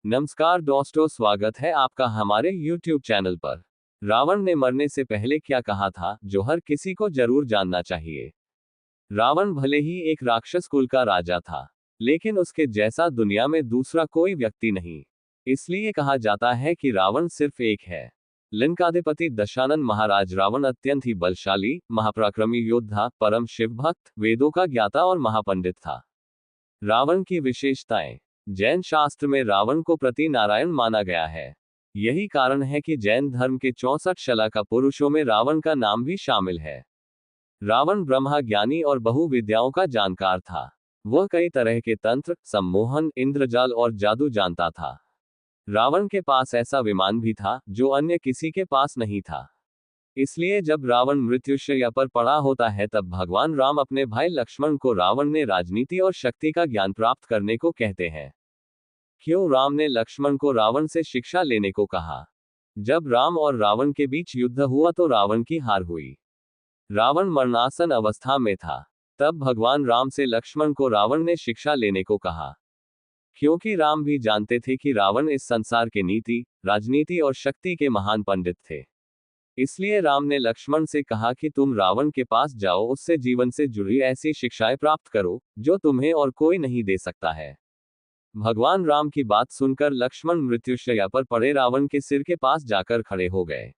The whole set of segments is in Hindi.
नमस्कार दोस्तों, स्वागत है आपका हमारे YouTube चैनल पर। रावण ने मरने से पहले क्या कहा था, जो हर किसी को जरूर जानना चाहिए। रावण भले ही एक राक्षस कुल का राजा था, लेकिन उसके जैसा दुनिया में दूसरा कोई व्यक्ति नहीं। इसलिए कहा जाता है कि रावण सिर्फ एक है। लंकाधिपति दशानन महाराज रावण अत्यंत ही बलशाली, महापराक्रमी योद्धा, परम शिव भक्त, वेदों का ज्ञाता और महापंडित था। रावण की विशेषताएं। जैन शास्त्र में रावण को प्रति नारायण माना गया है। यही कारण है कि जैन धर्म के 64 शलाका पुरुषों में रावण का नाम भी शामिल है। रावण ब्रह्मा ज्ञानी और बहु विद्याओं का जानकार था। वह कई तरह के तंत्र, सम्मोहन, इंद्रजाल और जादू जानता था। रावण के पास ऐसा विमान भी था जो अन्य किसी के पास नहीं था। इसलिए जब रावण मृत्युशैया पर पड़ा होता है तब भगवान राम अपने भाई लक्ष्मण को रावण ने राजनीति और शक्ति का ज्ञान प्राप्त करने को कहते हैं। क्यों राम ने लक्ष्मण को रावण से शिक्षा लेने को कहा? जब राम और रावण के बीच युद्ध हुआ तो रावण की हार हुई। रावण मरणासन अवस्था में था। तब भगवान राम से लक्ष्मण को रावण ने शिक्षा लेने को कहा। क्योंकि राम भी जानते थे कि रावण इस संसार के नीति, राजनीति और शक्ति के महान पंडित थे। इसलिए राम ने लक्ष्मण से कहा कि तुम रावण के पास जाओ, उससे जीवन से जुड़ी ऐसी शिक्षाएं प्राप्त करो जो तुम्हें और कोई नहीं दे सकता है। भगवान राम की बात सुनकर लक्ष्मण मृत्युशैया पर पड़े रावण के सिर के पास जाकर खड़े हो गए।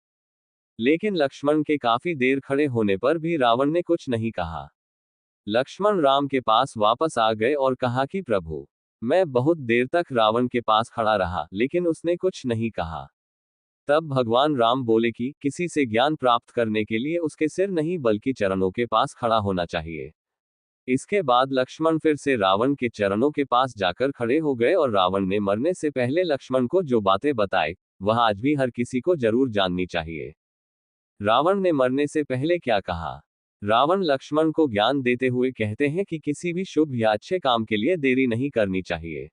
लेकिन लक्ष्मण के काफी देर खड़े होने पर भी रावण ने कुछ नहीं कहा। लक्ष्मण राम के पास वापस आ गए और कहा कि प्रभु, मैं बहुत देर तक रावण के पास खड़ा रहा, लेकिन उसने कुछ नहीं कहा। तब भगवान राम बोले कि किसी से ज्ञान प्राप्त करने के लिए उसके सिर नहीं बल्कि चरणों के पास खड़ा होना चाहिए। इसके बाद लक्ष्मण फिर से रावण के चरणों के पास जाकर खड़े हो गए और रावण ने मरने से पहले लक्ष्मण को जो बातें बताई, वह आज भी हर किसी को जरूर जाननी चाहिए। रावण ने मरने से पहले क्या कहा? रावण लक्ष्मण को ज्ञान देते हुए कहते हैं कि किसी भी शुभ या अच्छे काम के लिए देरी नहीं करनी चाहिए।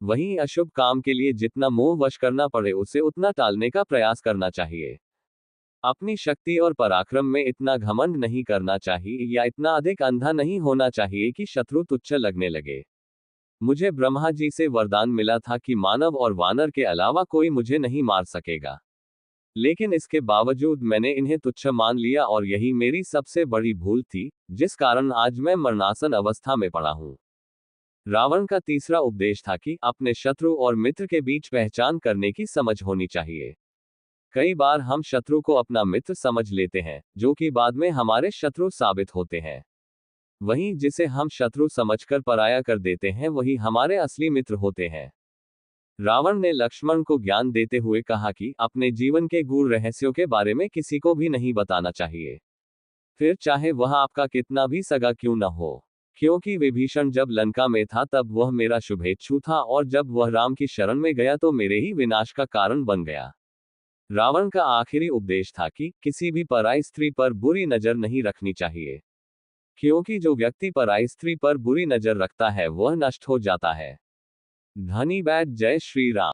वहीं अशुभ काम के लिए जितना मोह वश करना पड़े उसे उतना टालने का प्रयास करना चाहिए। अपनी शक्ति और पराक्रम में इतना घमंड नहीं करना चाहिए या इतना अधिक अंधा नहीं होना चाहिए कि शत्रु तुच्छ लगने लगे। मुझे ब्रह्मा जी से वरदान मिला था कि मानव और वानर के अलावा कोई मुझे नहीं मार सकेगा, लेकिन इसके बावजूद मैंने इन्हें तुच्छ मान लिया और यही मेरी सबसे बड़ी भूल थी, जिस कारण आज मैं मरणासन अवस्था में पड़ा हूं। रावण का तीसरा उपदेश था कि अपने शत्रु और मित्र के बीच पहचान करने की समझ होनी चाहिए। कई बार हम शत्रु को अपना मित्र समझ लेते हैं, जो कि बाद में हमारे शत्रु साबित होते हैं। वहीं जिसे हम शत्रु समझकर पराया कर देते हैं, वही हमारे असली मित्र होते हैं। रावण ने लक्ष्मण को ज्ञान देते हुए कहा कि अपने जीवन के गूढ़ रहस्यों के बारे में किसी को भी नहीं बताना चाहिए, फिर चाहे वह आपका कितना भी सगा क्यों न हो। क्योंकि विभीषण जब लंका में था तब वह मेरा शुभेच्छु था, और जब वह राम की शरण में गया तो मेरे ही विनाश का कारण बन गया। रावण का आखिरी उपदेश था कि किसी भी पराई स्त्री पर बुरी नजर नहीं रखनी चाहिए, क्योंकि जो व्यक्ति पराई स्त्री पर बुरी नजर रखता है वह नष्ट हो जाता है। धन्यवाद। जय श्री राम।